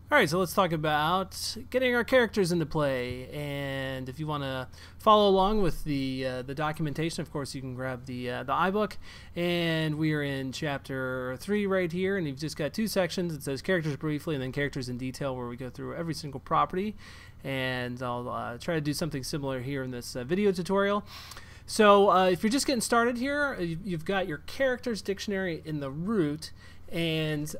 Alright, so let's talk about getting our characters into play. And if you want to follow along with the documentation, of course, you can grab the iBook. And we are in Chapter 3 right here, and you've just got two sections. It says Characters Briefly and then Characters in Detail, where we go through every single property. And I'll try to do something similar here in this video tutorial. So if you're just getting started here, you've got your characters dictionary in the root, and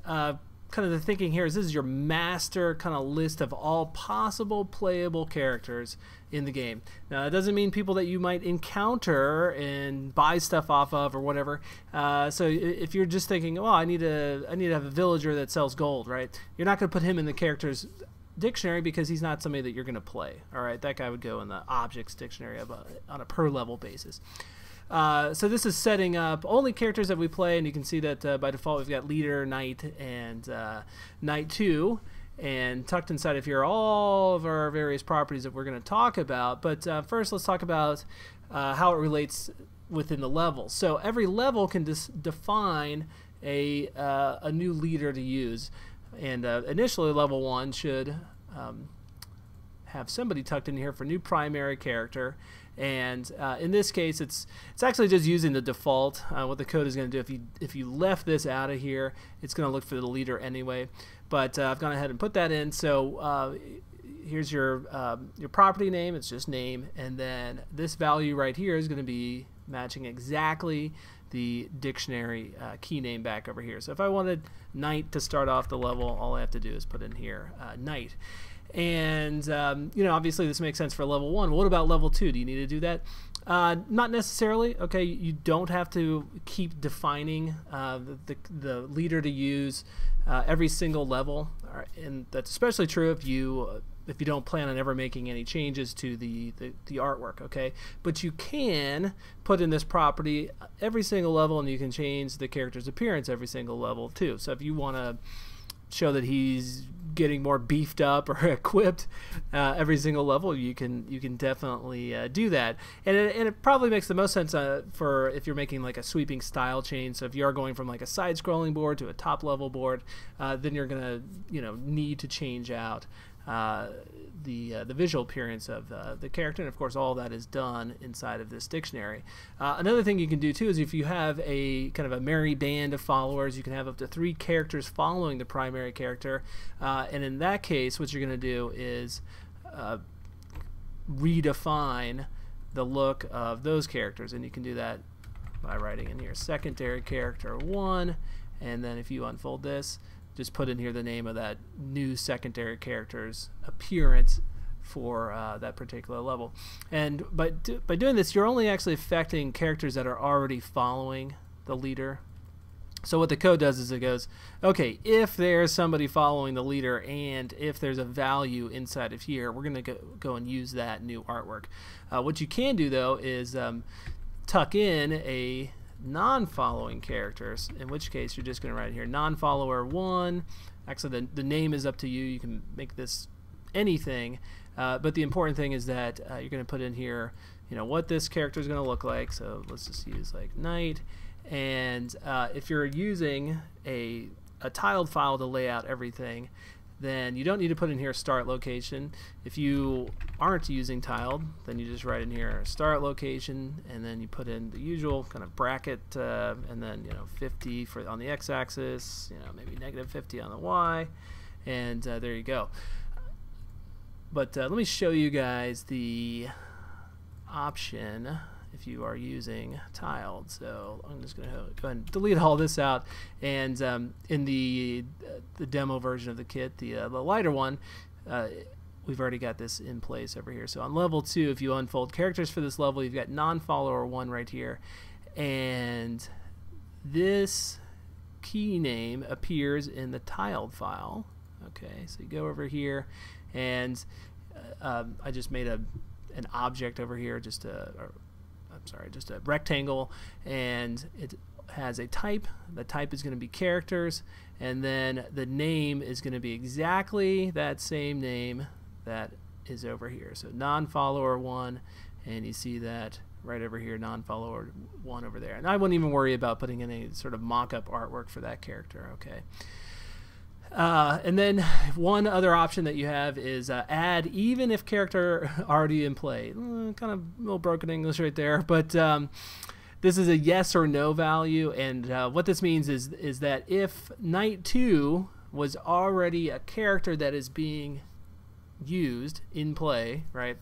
kind of the thinking here is this is your master kind of list of all possible playable characters in the game. Now that doesn't mean people that you might encounter and buy stuff off of or whatever. So if you're just thinking, oh, I need to have a villager that sells gold, right? You're not going to put him in the characters dictionary because he's not somebody that you're going to play. All right, that guy would go in the objects dictionary on a per level basis. So this is setting up only characters that we play, and you can see that by default we've got leader, knight, and knight 2, and tucked inside of here are all of our various properties that we're going to talk about. But first let's talk about how it relates within the level. So every level can define a new leader to use, and initially level 1 should have somebody tucked in here for new primary character. And in this case, it's actually just using the default. What the code is going to do, if you left this out of here, it's going to look for the leader anyway. But I've gone ahead and put that in. So here's your property name. It's just name, and then this value right here is going to be matching exactly the dictionary key name back over here. So if I wanted knight to start off the level, all I have to do is put in here knight. And you know, obviously this makes sense for level 1. What about level 2? Do you need to do that? Not necessarily. Okay, you don't have to keep defining the leader to use every single level, and that's especially true if you don't plan on ever making any changes to the artwork. Okay, but you can put in this property every single level, and you can change the character's appearance every single level too. So if you want to show that he's getting more beefed up or equipped every single level, you can definitely do that, and it probably makes the most sense for if you're making like a sweeping style change. So if you are going from like a side-scrolling board to a top-level board, then you're gonna need to change out the visual appearance of the character, and of course all that is done inside of this dictionary. Another thing you can do too is if you have a kind of a merry band of followers, you can have up to 3 characters following the primary character, and in that case what you're going to do is redefine the look of those characters, and you can do that by writing in here secondary character 1, and then if you unfold this, just put in here the name of that new secondary character's appearance for that particular level. And by doing this, you're only actually affecting characters that are already following the leader. So what the code does is it goes, okay, if there's somebody following the leader and if there's a value inside of here, we're going to go and use that new artwork. What you can do though is tuck in a non-following characters, in which case you're just going to write here non-follower 1. Actually the name is up to you. You can make this anything, but the important thing is that you're going to put in here what this character is going to look like. So let's just use like knight, and if you're using a tiled file to lay out everything, then you don't need to put in here start location. If you aren't using tiled, then you just write in here start location, and then you put in the usual kind of bracket, and then 50 for on the x-axis, maybe -50 on the y, and there you go. But let me show you guys the option if you are using tiled. So I'm just going to go ahead and delete all this out, and in the demo version of the kit, the lighter one, we've already got this in place over here. So on level 2, if you unfold characters for this level, you've got non-follower 1 right here, and this key name appears in the tiled file. Okay, so you go over here, and I just made an object over here, just a rectangle, and it has a type. The type is going to be characters, and then the name is going to be exactly that same name that is over here. So non-follower 1, and you see that right over here, non-follower 1 over there. And I wouldn't even worry about putting in any sort of mock-up artwork for that character. Okay. And then one other option that you have is add even if character already in play. Kind of a little broken English right there, but this is a yes or no value, and what this means is that if Knight 2 was already a character that is being used in play, right?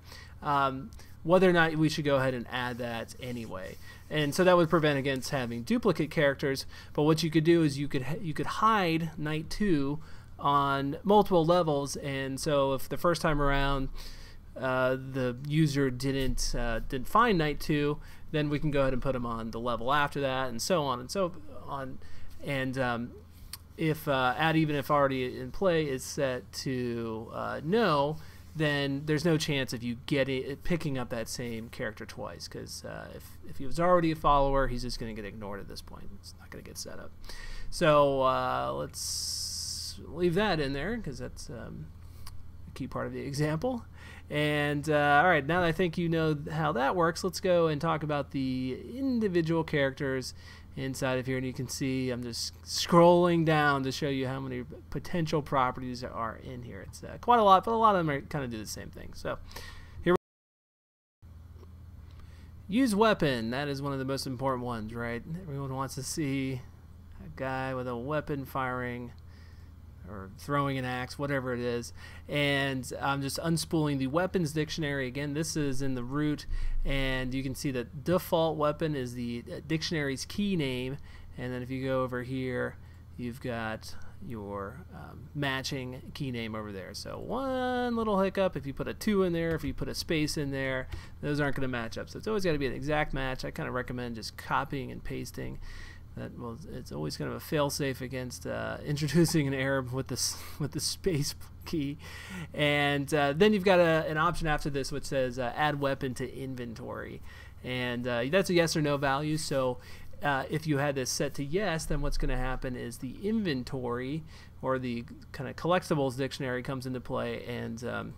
Whether or not we should go ahead and add that anyway. And so that would prevent against having duplicate characters. But what you could do is you could hide Knight 2 on multiple levels, and so if the first time around the user didn't find Knight 2, then we can go ahead and put him on the level after that, and so on and so on. And if add even if already in play is set to no, then there's no chance of you picking up that same character twice, because if he was already a follower, he's just going to get ignored at this point. It's not going to get set up. So let's leave that in there, because that's a key part of the example. And all right, now that I think you know how that works, let's go and talk about the individual characters inside of here. And you can see I'm just scrolling down to show you how many potential properties are in here. It's quite a lot, but a lot of them kind of do the same thing. So here use weapon. That is one of the most important ones, right? Everyone wants to see a guy with a weapon firing or throwing an axe, whatever it is. And I'm just unspooling the weapons dictionary. Again, this is in the root, and you can see that default weapon is the dictionary's key name. And then if you go over here, you've got your matching key name over there. So one little hiccup: if you put a 2 in there, if you put a space in there, those aren't going to match up. So it's always got to be an exact match. I kind of recommend just copying and pasting. Well, it's always kind of a fail-safe against introducing an error with the space key. And then you've got an option after this which says add weapon to inventory, and that's a yes or no value. So if you had this set to yes, then what's going to happen is the inventory, or the kind of collectibles dictionary, comes into play, and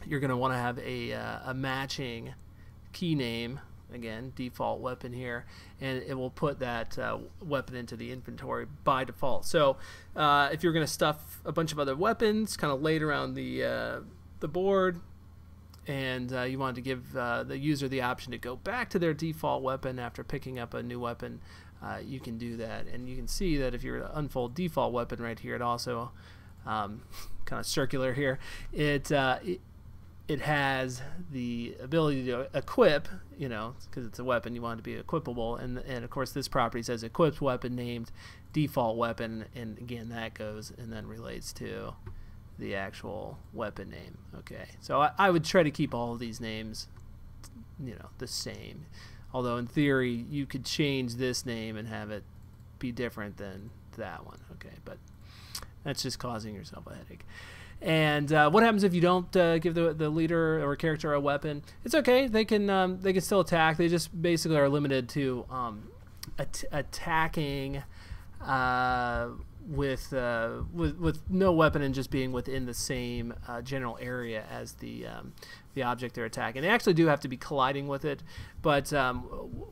you're going to want to have a matching key name. Again, default weapon here, and it will put that weapon into the inventory by default. So if you're going to stuff a bunch of other weapons kind of laid around the board, and you want to give the user the option to go back to their default weapon after picking up a new weapon, you can do that. And you can see that if you were to unfold default weapon right here, it also kind of circular here, it has the ability to equip, you know, because it's a weapon, you want it to be equipable, and of course this property says equipped weapon named default weapon, and again that goes and then relates to the actual weapon name. Okay, so I would try to keep all of these names, you know, the same, although in theory you could change this name and have it be different than that one. Okay, but that's just causing yourself a headache. And what happens if you don't give the leader or character a weapon? It's okay. They can still attack. They just basically are limited to attacking with no weapon and just being within the same general area as the object they're attacking. They actually do have to be colliding with it, but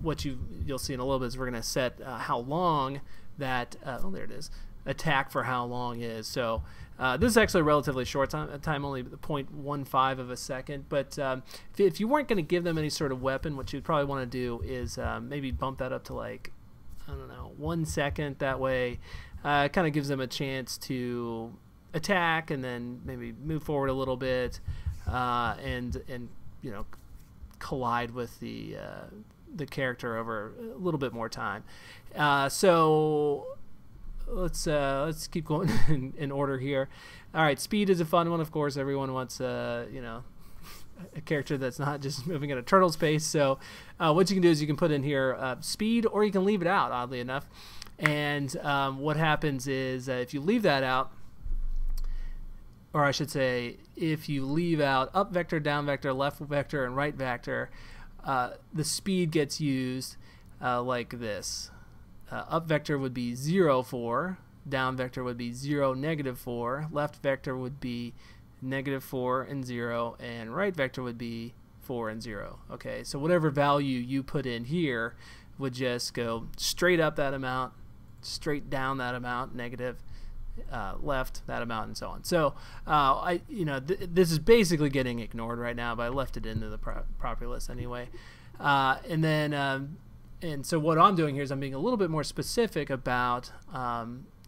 what you'll see in a little bit is we're going to set how long that oh, there it is, attack for how long is. So this is actually a relatively short time, only 0.15 of a second. But if you weren't going to give them any sort of weapon, what you'd probably want to do is maybe bump that up to, like, I don't know, 1 second. That way it kind of gives them a chance to attack and then maybe move forward a little bit and you know, collide with the character over a little bit more time. So let's keep going in order here. All right, speed is a fun one. Of course, everyone wants you know, a character that's not just moving at a turtle's pace. So what you can do is you can put in here speed, or you can leave it out, oddly enough. And what happens is if you leave that out, or I should say, if you leave out up vector, down vector, left vector, and right vector, the speed gets used like this. Up vector would be 0, 4, down vector would be 0, -4, left vector would be -4 and 0, and right vector would be 4 and 0. Okay, so whatever value you put in here would just go straight up that amount, straight down that amount, negative, left that amount, and so on. So this is basically getting ignored right now, but I left it into the property list anyway. And so what I'm doing here is I'm being a little bit more specific about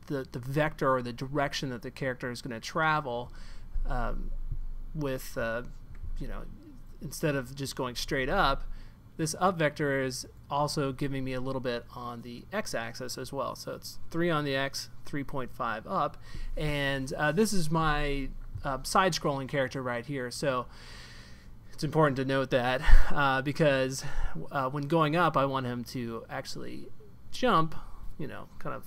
the vector or the direction that the character is going to travel with, instead of just going straight up, this up vector is also giving me a little bit on the x-axis as well. So it's 3 on the x, 3.5 up, and this is my side-scrolling character right here. So it's important to note that because when going up, I want him to actually jump, kind of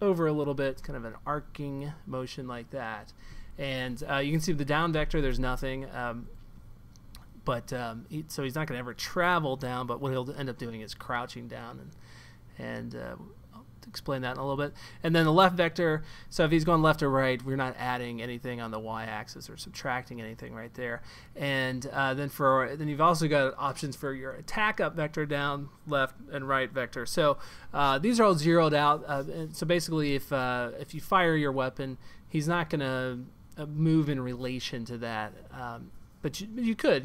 over a little bit, kind of an arcing motion like that. And you can see the down vector, there's nothing. So he's not going to ever travel down, but what he'll end up doing is crouching down, and I'll explain that in a little bit. And then the left vector, so if he's going left or right, we're not adding anything on the y-axis or subtracting anything right there. And then you've also got options for your attack up vector, down, left, and right vector. So these are all zeroed out. So basically, if you fire your weapon, he's not going to move in relation to that. But you could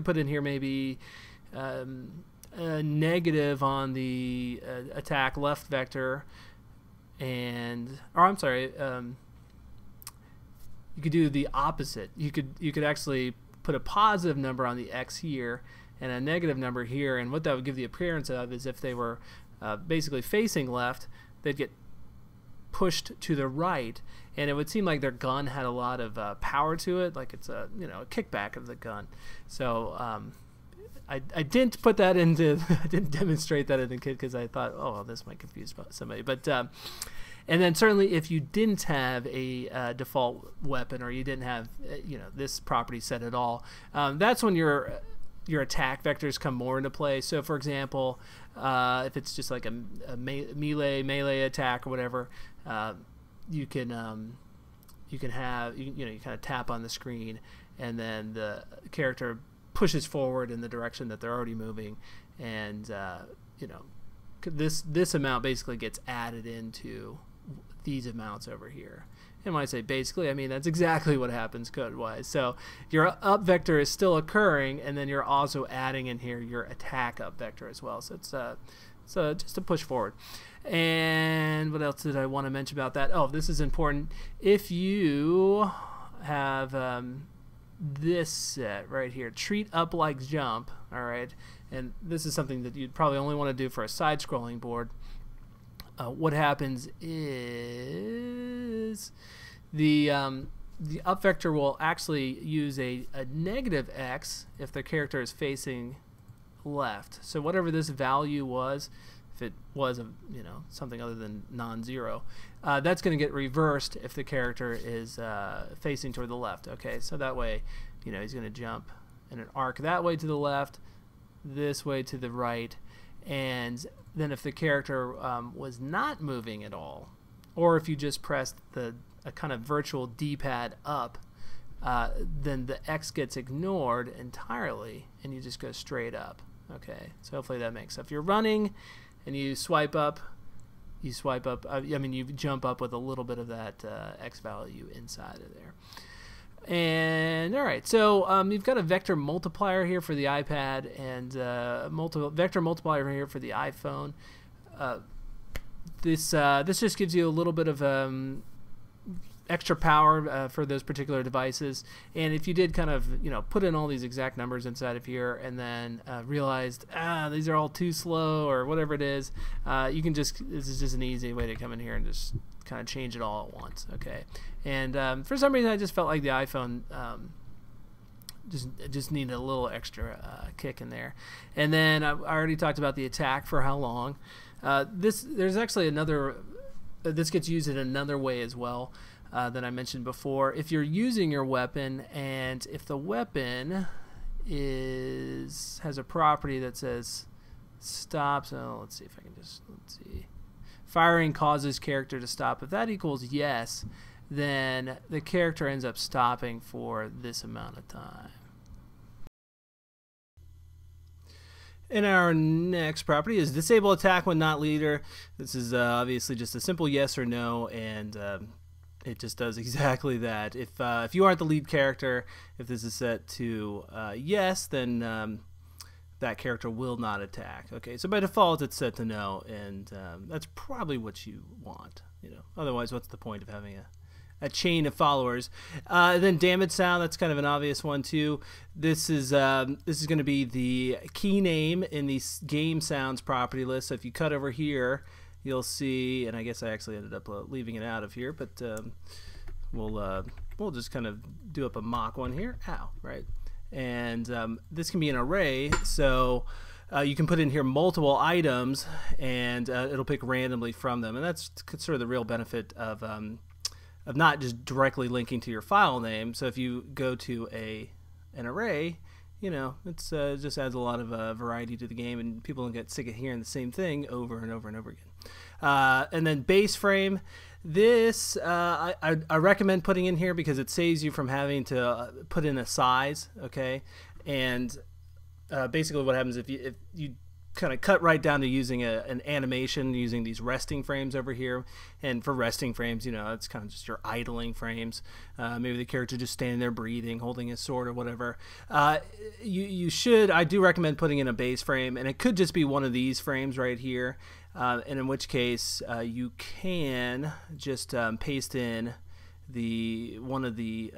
put in here maybe a negative on the attack left vector, you could do the opposite. You could actually put a positive number on the x here and a negative number here, and what that would give the appearance of is if they were basically facing left, they'd get pushed to the right, and it would seem like their gun had a lot of power to it, like it's a kickback of the gun. So I didn't put that into I didn't demonstrate that in the kit because I thought, oh, well, this might confuse somebody. But and then certainly if you didn't have a default weapon, or you didn't have this property set at all, that's when your attack vectors come more into play. So for example, if it's just like a melee attack or whatever, you can kind of tap on the screen, and then the character pushes forward in the direction that they're already moving, and this amount basically gets added into these amounts over here. And when I say basically, I mean that's exactly what happens code-wise. So your up vector is still occurring, and then you're also adding in here your attack up vector as well. So it's just a push forward. And what else did I want to mention about that? Oh, this is important. If you have this set right here, treat up like jump, all right, and this is something that you'd probably only want to do for a side-scrolling board. What happens is the up vector will actually use a negative x if the character is facing left. So whatever this value was, if it was something other than non-zero, that's going to get reversed if the character is facing toward the left. Okay, so that way, he's going to jump in an arc that way to the left, this way to the right, and then if the character was not moving at all, or if you just pressed a kind of virtual D-pad up, then the X gets ignored entirely, and you just go straight up. Okay, so hopefully that makes sense. If you're running and you swipe up, you jump up with a little bit of that X value inside of there. And all right, so you've got a vector multiplier here for the iPad, and vector multiplier here for the iPhone. This just gives you a little bit of extra power for those particular devices. And if you did kind of put in all these exact numbers inside of here, and then realized these are all too slow or whatever it is, you can this is just an easy way to come in here and just kind of change it all at once. Okay, and for some reason I just felt like the iPhone just needed a little extra kick in there. And then I already talked about the attack for how long. There's actually another. This gets used in another way as well that I mentioned before. If you're using your weapon, and if the weapon has a property that says stop, so let's see if I can let's see. Firing causes character to stop. If that equals yes, then the character ends up stopping for this amount of time. And our next property is disable attack when not leader. This is obviously just a simple yes or no, and it just does exactly that. If you aren't the lead character, if this is set to yes, then that character will not attack. Okay, so by default it's set to no, and that's probably what you want. Otherwise, what's the point of having a chain of followers? Then damage sound, that's kind of an obvious one too. This is going to be the key name in the game sounds property list. So if you cut over here, you'll see, and I guess I actually ended up leaving it out of here, but we'll just kind of do up a mock one here. Ow, right? And this can be an array, so you can put in here multiple items, and it'll pick randomly from them, and that's sort of the real benefit of not just directly linking to your file name. So if you go to an array, it's just adds a lot of variety to the game, and people don't get sick of hearing the same thing over and over and over again. And then base frame, this I recommend putting in here because it saves you from having to put in a size. Okay, and basically what happens if you kind of cut right down to using an animation using these resting frames over here. And for resting frames, it's kind of just your idling frames. Maybe the character just standing there breathing, holding his sword or whatever. I do recommend putting in a base frame, and it could just be one of these frames right here. And in which case you can just paste in one of the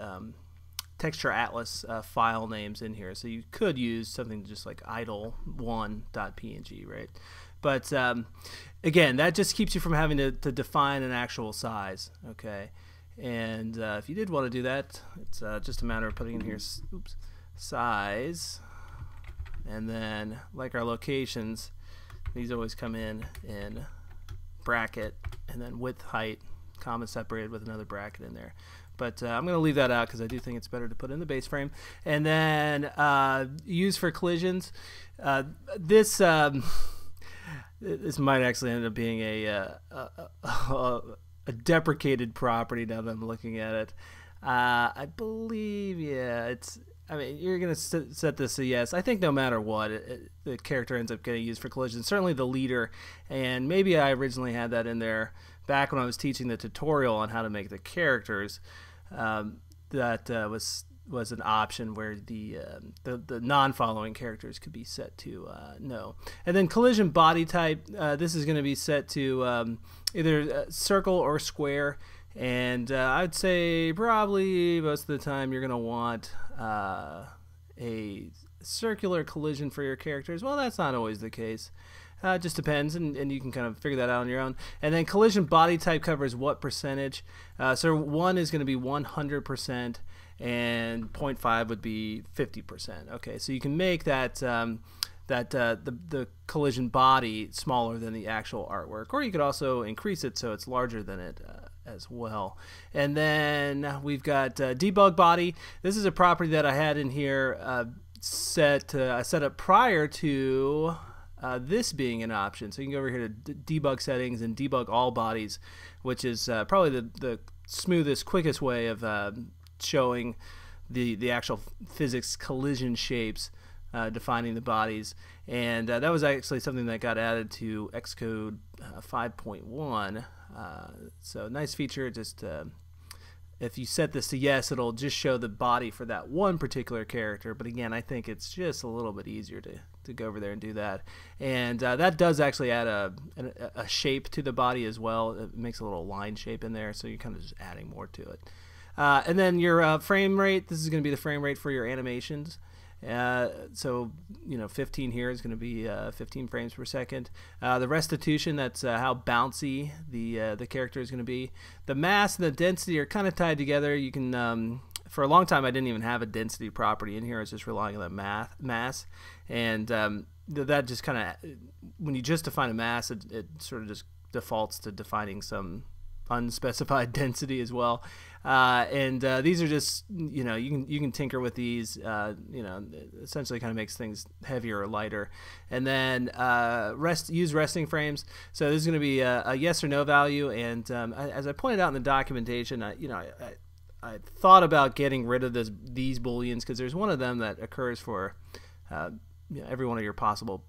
texture atlas file names in here. So you could use something just like idle1.png, right? But again, that just keeps you from having to define an actual size. Okay, and if you did want to do that, it's just a matter of putting in here size, and then like our locations, these always come in bracket, and then width, height, comma separated with another bracket in there. But I'm going to leave that out because I do think it's better to put in the base frame. And then use for collisions. This might actually end up being a deprecated property now that I'm looking at it. I believe, yeah, you're going to set this to yes. I think no matter what, the character ends up getting used for collision. Certainly the leader, and maybe I originally had that in there back when I was teaching the tutorial on how to make the characters. That was an option where the non-following characters could be set to no. And then collision body type, this is going to be set to either circle or square. And I'd say probably most of the time you're going to want a circular collision for your characters. Well, that's not always the case. It just depends, and you can kind of figure that out on your own. And then collision body type covers what percentage. So 1 is going to be 100%, and 0.5 would be 50%. Okay, so you can make that the collision body smaller than the actual artwork, or you could also increase it so it's larger than it as well. And then we've got Debug Body. This is a property that I had in here set up prior to this being an option. So you can go over here to debug settings and debug all bodies, which is probably the smoothest, quickest way of showing the actual physics collision shapes, defining the bodies. And that was actually something that got added to Xcode 5.1. So nice feature. Just if you set this to yes, it'll just show the body for that one particular character. But again, I think it's just a little bit easier to go over there and do that. And that does actually add a shape to the body as well. It makes a little line shape in there, so you're kind of just adding more to it. And then your frame rate, this is going to be the frame rate for your animations. So 15 here is going to be 15 frames per second. The restitution, that's how bouncy the character is going to be. The mass and the density are kind of tied together. You can for a long time I didn't even have a density property in here. I was just relying on the mass, and that just kind of, when you just define a mass, it sort of just defaults to defining some unspecified density as well. And these are just, you can tinker with these, essentially kind of makes things heavier or lighter. And then use resting frames. So this is going to be a yes or no value. And as I pointed out in the documentation, I thought about getting rid of these booleans, because there's one of them that occurs for every one of your possible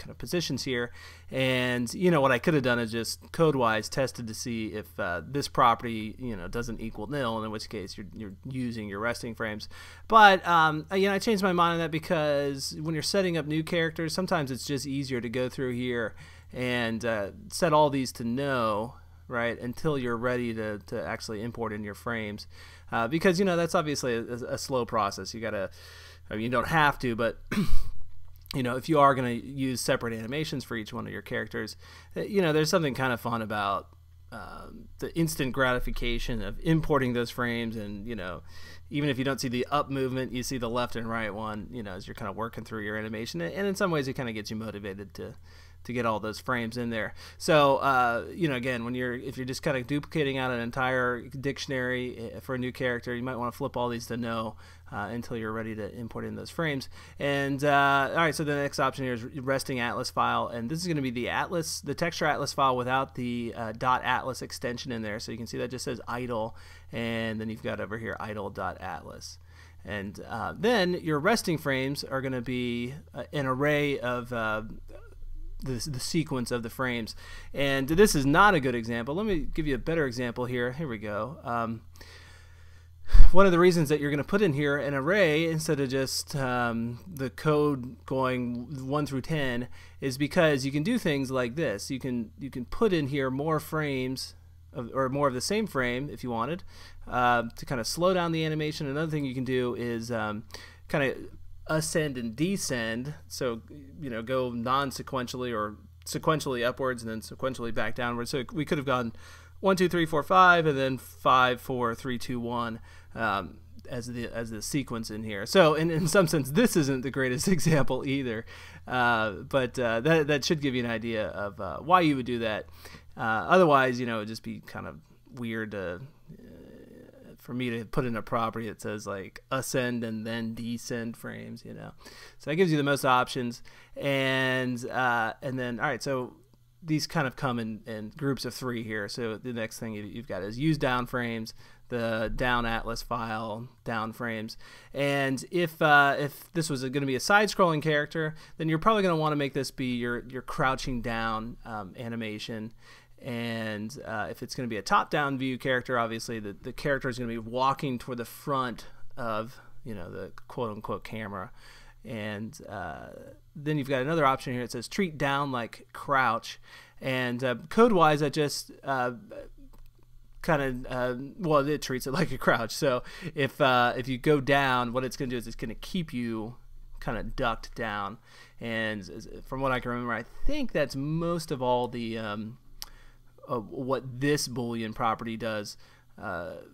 kind of positions here. And what I could have done is just code-wise tested to see if this property doesn't equal nil, and in which case you're using your resting frames. But I changed my mind on that because when you're setting up new characters, sometimes it's just easier to go through here and set all these to no, right, until you're ready to actually import in your frames, because that's obviously a slow process. You gotta, you don't have to, but if you are going to use separate animations for each one of your characters, there's something kind of fun about the instant gratification of importing those frames, and even if you don't see the up movement, you see the left and right one, as you're kind of working through your animation, and in some ways it kind of gets you motivated to get all those frames in there. So again, if you're just kind of duplicating out an entire dictionary for a new character, you might want to flip all these to no until you're ready to import in those frames. And all right, so the next option here is resting atlas file, and this is going to be the texture atlas file without the .atlas extension in there. So you can see that just says idle, and then you've got over here idle.atlas. And then your resting frames are going to be an array of the sequence of the frames. And this is not a good example. Let me give you a better example here. Here we go. One of the reasons that you're going to put in here an array instead of just the code going 1 through 10 is because you can do things like this. You can put in here more frames or more of the same frame if you wanted to kind of slow down the animation. Another thing you can do is kind of ascend and descend, so go non-sequentially or sequentially upwards and then sequentially back downwards. So we could have gone 1 2 3 4 5 and then 5 4 3 2 1 as the sequence in here. So in some sense this isn't the greatest example either, but that should give you an idea of why you would do that. Otherwise it would just be kind of weird for me to put in a property that says like ascend and then descend frames, So that gives you the most options, and then all right, so these kind of come in groups of 3 here. So the next thing you've got is use down frames, the down atlas file, down frames, and if this was going to be a side-scrolling character, then you're probably going to want to make this be your crouching down animation. And if it's going to be a top-down view character, obviously the character is going to be walking toward the front of the quote-unquote camera. And then you've got another option here. It says treat down like crouch. And code-wise, I just kind of well, it treats it like a crouch. So if you go down, what it's going to do is it's going to keep you kind of ducked down. And from what I can remember, I think that's most of all the what this Boolean property does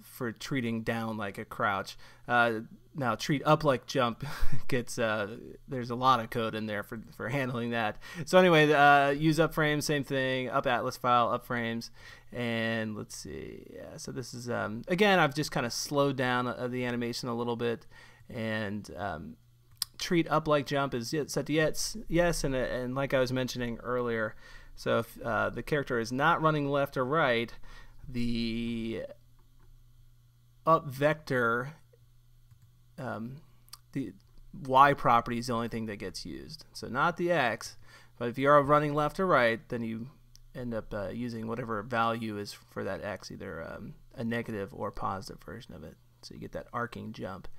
for treating down like a crouch. Now treat up like jump gets there's a lot of code in there for handling that. So anyway, use up frames, same thing, up atlas file, up frames, and let's see. Yeah, so this is again, I've just kind of slowed down the animation a little bit, and treat up like jump is set to yes, and like I was mentioning earlier, so if the character is not running left or right, the up vector, the Y property is the only thing that gets used. So not the X, but if you are running left or right, then you end up using whatever value is for that X, either a negative or positive version of it. So you get that arcing jump.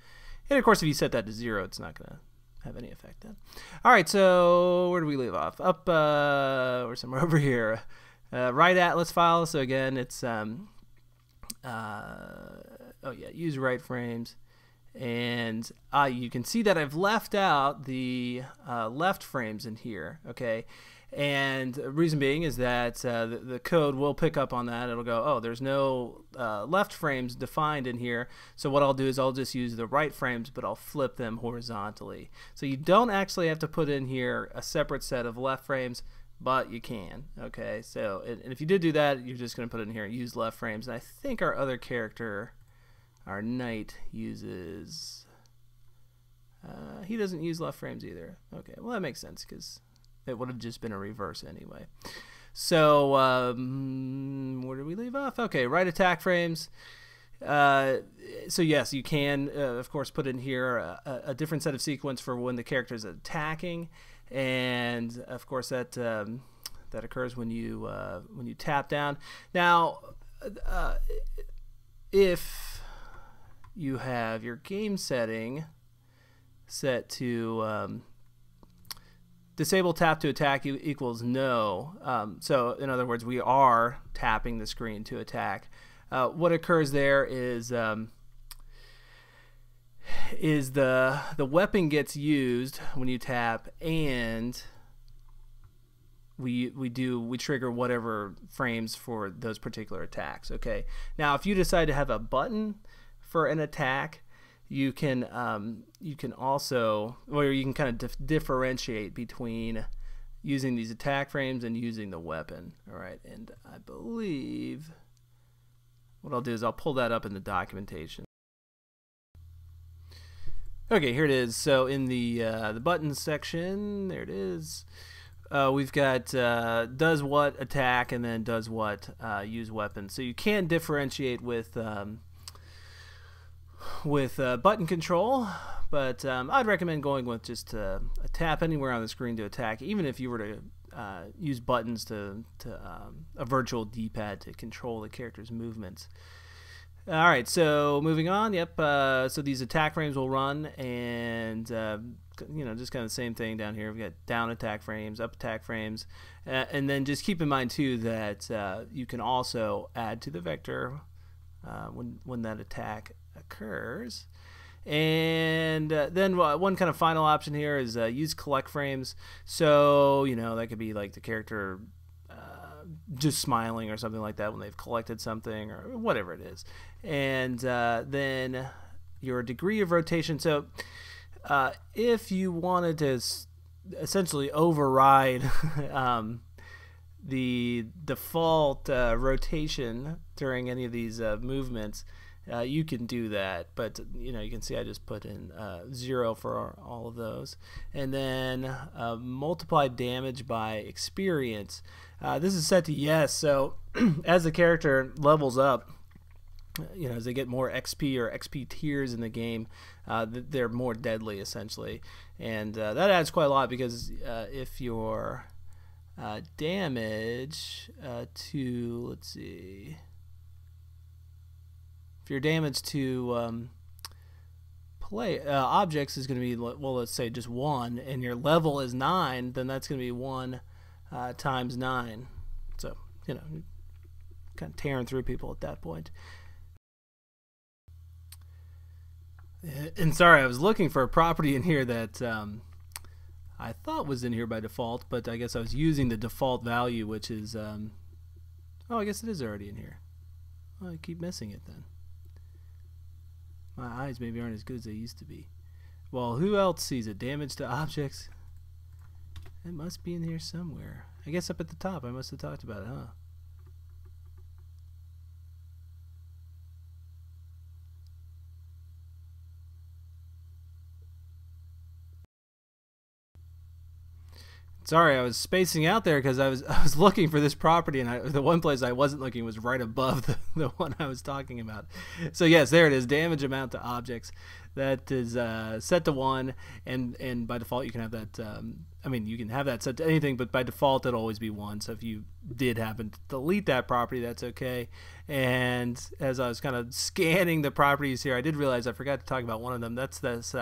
And of course, if you set that to 0, it's not going to have any effect then. All right, so where do we leave off? Up or somewhere over here. Right atlas file. So again, it's oh yeah, use right frames, and you can see that I've left out the left frames in here. Okay, and the reason being is that the code will pick up on that. It'll go, oh, there's no left frames defined in here, so what I'll do is I'll just use the right frames, but I'll flip them horizontally. So you don't actually have to put in here a separate set of left frames, but you can. Okay, so and if you did do that, you're just going to put it in here and use left frames. And I think our other character, our knight, uses he doesn't use left frames either. Okay, well that makes sense because it would have just been a reverse anyway. So where did we leave off? Okay, right attack frames. So yes, you can of course put in here a different set of sequence for when the character is attacking, and of course that that occurs when you tap down. Now, if you have your game setting set to disable tap to attack equals no, so in other words, we are tapping the screen to attack. What occurs there is the weapon gets used when you tap, and we trigger whatever frames for those particular attacks. Okay. Now, if you decide to have a button for an attack, you can also, or you can kind of differentiate between using these attack frames and using the weapon. All right, and I believe what I'll do is I'll pull that up in the documentation. Okay, here it is. So in the buttons section, there it is. We've got does what attack, and then does what use weapon. So you can differentiate with button control, but I'd recommend going with just a tap anywhere on the screen to attack, even if you were to use buttons to a virtual D-pad to control the character's movements. All right, so moving on. Yep. So these attack frames will run, and just kind of the same thing down here. We've got down attack frames, up attack frames, and then just keep in mind too that you can also add to the vector when that attack occurs. And then one kind of final option here is use collect frames. So that could be like the character just smiling or something like that when they've collected something or whatever it is. And then your degree of rotation. So if you wanted to essentially override the default rotation during any of these movements, you can do that, but you can see I just put in 0 for all of those, and then multiply damage by experience. This is set to yes, so as the character levels up, as they get more XP or XP tiers in the game, they're more deadly essentially, and that adds quite a lot, because if your damage to, let's see, your damage to objects is going to be, well, let's say just 1, and your level is 9, then that's going to be 1 times 9. So kind of tearing through people at that point. And sorry, I was looking for a property in here that I thought was in here by default, but I guess I was using the default value, which is oh, I guess it is already in here. Well, I keep missing it then. My eyes maybe aren't as good as they used to be. Well, who else sees it? Damage to objects? It must be in here somewhere. I guess up at the top. I must have talked about it, huh? Sorry, I was spacing out there because I was looking for this property, and the one place I wasn't looking was right above the one I was talking about. So yes, there it is. Damage amount to objects. That is set to 1, and by default you can have that. I mean, you can have that set to anything, but by default it'll always be 1. So if you did happen to delete that property, that's okay. And as I was kind of scanning the properties here, I did realize I forgot to talk about one of them. That's this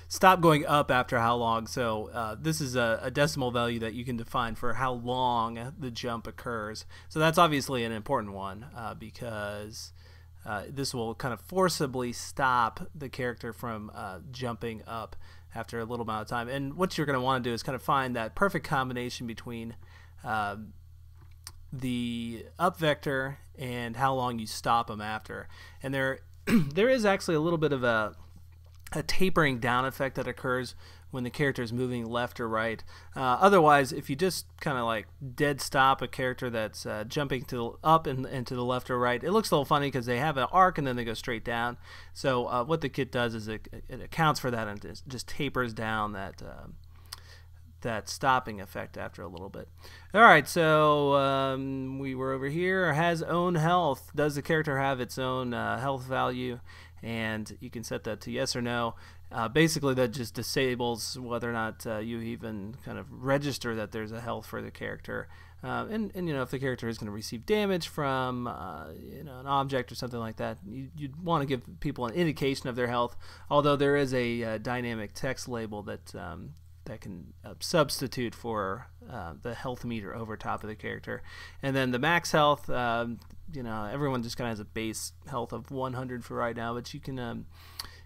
stop going up after how long. So this is a decimal value that you can define for how long the jump occurs. So that's obviously an important one because this will kind of forcibly stop the character from jumping up after a little amount of time. And what you're going to want to do is kind of find that perfect combination between the up vector and how long you stop them after. And there is actually a little bit of a tapering down effect that occurs when the character is moving left or right. Otherwise, if you just kind of like dead stop a character that's jumping to up and to the left or right, it looks a little funny because they have an arc and then they go straight down. So what the kit does is it accounts for that and just tapers down that stopping effect after a little bit. All right, so we were over here. Has own health. Does the character have its own health value? and you can set that to yes or no. Basically, that just disables whether or not you even kind of register that there's a health for the character. And if the character is going to receive damage from an object or something like that, you'd want to give people an indication of their health. Although there is a dynamic text label that can substitute for the health meter over top of the character. And then the max health, everyone just kind of has a base health of 100 for right now, but you can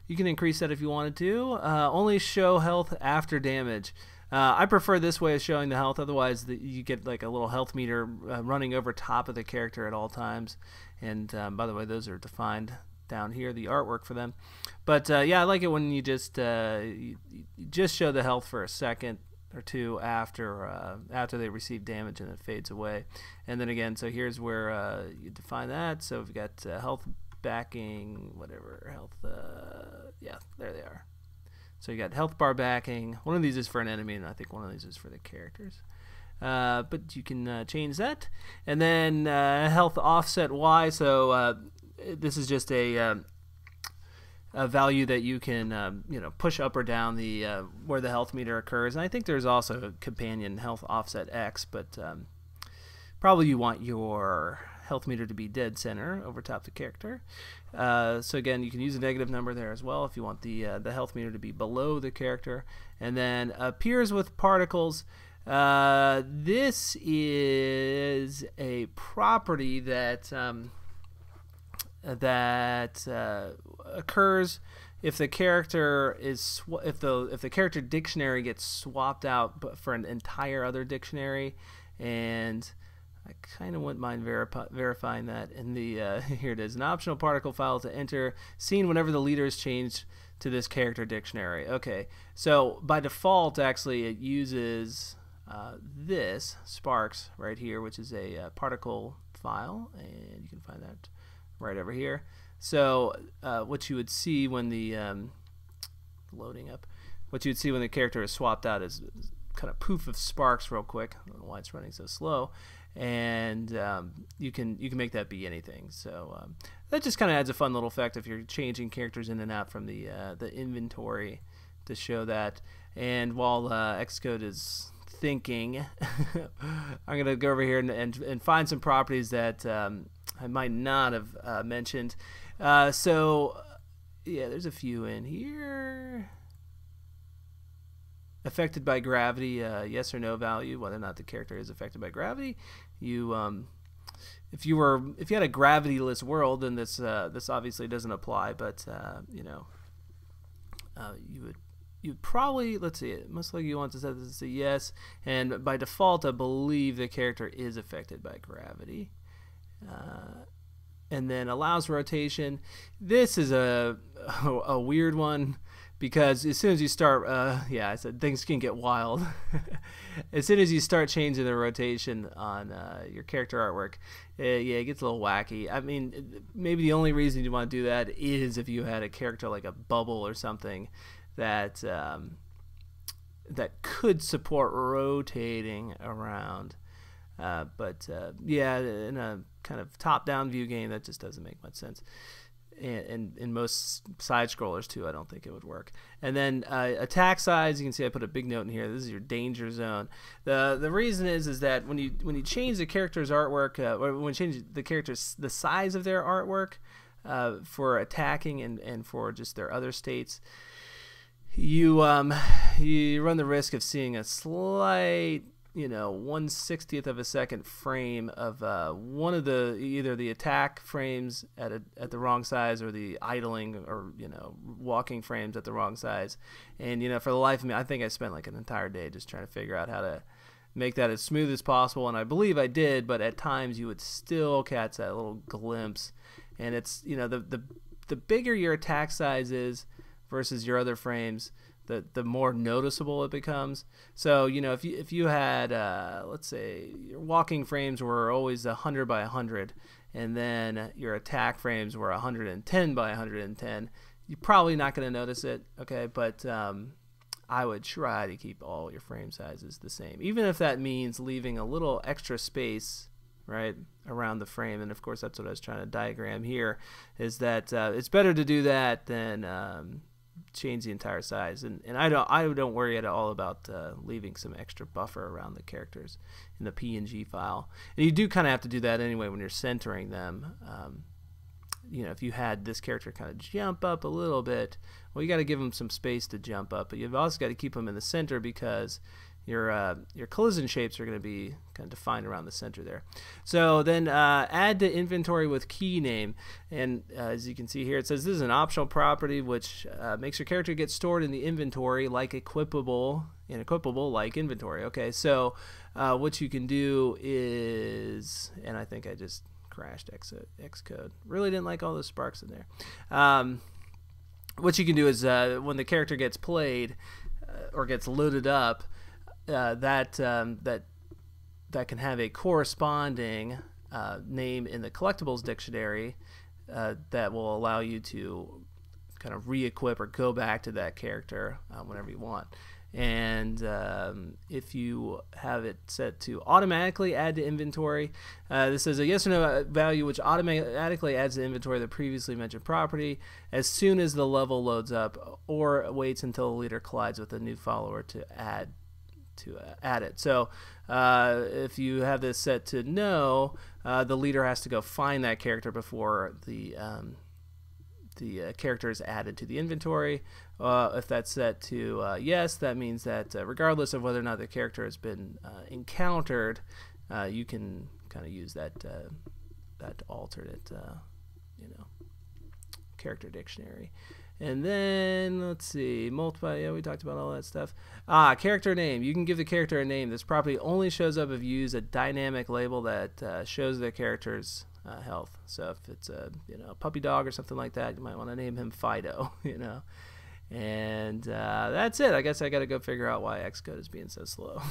increase that if you wanted to. Only show health after damage. I prefer this way of showing the health. Otherwise, you get like a little health meter running over top of the character at all times. And by the way, those are defined down here, the artwork for them. But yeah, I like it when you just show the health for a second or two after they receive damage, and it fades away. And then again, so here's where you define that. So we've got health backing, whatever health. Yeah, there they are. So you got health bar backing. One of these is for an enemy, and I think one of these is for the characters. But you can change that. And then health offset Y. So this is just a value that you can push up or down the where the health meter occurs. And I think there's also a companion health offset X, but probably you want your health meter to be dead center over top the character. So again, you can use a negative number there as well if you want the health meter to be below the character. And then appears with particles. This is a property that occurs if the character is if the character dictionary gets swapped out for an entire other dictionary. And I kind of wouldn't mind verifying that in the here it is, an optional particle file to enter, seen whenever the leader is changed to this character dictionary. Okay, so by default, actually, it uses this Sparks right here, which is a particle file, and you can find that right over here. So what you would see when the loading up, what you would see when the character is swapped out is kind of poof of sparks real quick. I don't know why it's running so slow. And you can make that be anything. So that just kind of adds a fun little effect if you're changing characters in and out from the inventory to show that. And while Xcode is thinking, I'm gonna go over here and find some properties that I might not have mentioned. So yeah, there's a few in here. Affected by gravity, yes or no value, whether or not the character is affected by gravity. You, if you had a gravityless world, then this obviously doesn't apply. But you'd probably, let's see, most likely you want to set this to yes, and by default, I believe the character is affected by gravity. And then allows rotation. This is a weird one. Because as soon as you start, yeah, I said things can get wild. As soon as you start changing the rotation on your character artwork, yeah, it gets a little wacky. I mean, maybe the only reason you want to do that is if you had a character like a bubble or something that that could support rotating around. But yeah, in a kind of top-down view game, that just doesn't make much sense. And in most side scrollers too, I don't think it would work. And then attack size, you can see I put a big note in here. This is your danger zone. The reason is that when you change the character's artwork, or when you change the size of their artwork for attacking and for just their other states, you run the risk of seeing a slight 1/60th of a second frame of one of either the attack frames at the wrong size, or the idling or walking frames at the wrong size. And for the life of me, I think I spent like an entire day just trying to figure out how to make that as smooth as possible, and I believe I did, but at times you would still catch that little glimpse. And it's the bigger your attack size is versus your other frames, the more noticeable it becomes. So if you had let's say your walking frames were always 100 by 100, and then your attack frames were 110 by 110, you're probably not going to notice it. Okay, but I would try to keep all your frame sizes the same, even if that means leaving a little extra space right, around the frame. And of course that's what I was trying to diagram here, is that it's better to do that than change the entire size. And I don't worry at all about leaving some extra buffer around the characters in the PNG file. And you do kind of have to do that anyway when you're centering them. You know, if you had this character kind of jump up a little bit, well, you got to give them some space to jump up, but you've also got to keep them in the center, because your collision shapes are going to be kind of defined around the center there. So then add to inventory with key name, and as you can see here, it says this is an optional property which makes your character get stored in the inventory like equipable like inventory. Okay, so what you can do is, and I think I just crashed Xcode. Really didn't like all those sparks in there. What you can do is when the character gets played or gets loaded up, that can have a corresponding name in the collectibles dictionary that will allow you to kind of re-equip or go back to that character whenever you want. And if you have it set to automatically add to inventory, this is a yes or no value which automatically adds to inventory the previously mentioned property as soon as the level loads up, or waits until the leader collides with a new follower to add it. So if you have this set to no, the leader has to go find that character before the character is added to the inventory. If that's set to yes, that means that regardless of whether or not the character has been encountered, you can kind of use that alternate character dictionary. And then let's see, multiply. Yeah, we talked about all that stuff. Character name. You can give the character a name. This property only shows up if you use a dynamic label that shows the character's health. So if it's a puppy dog or something like that, you might want to name him Fido. And that's it. I guess I got to go figure out why Xcode is being so slow.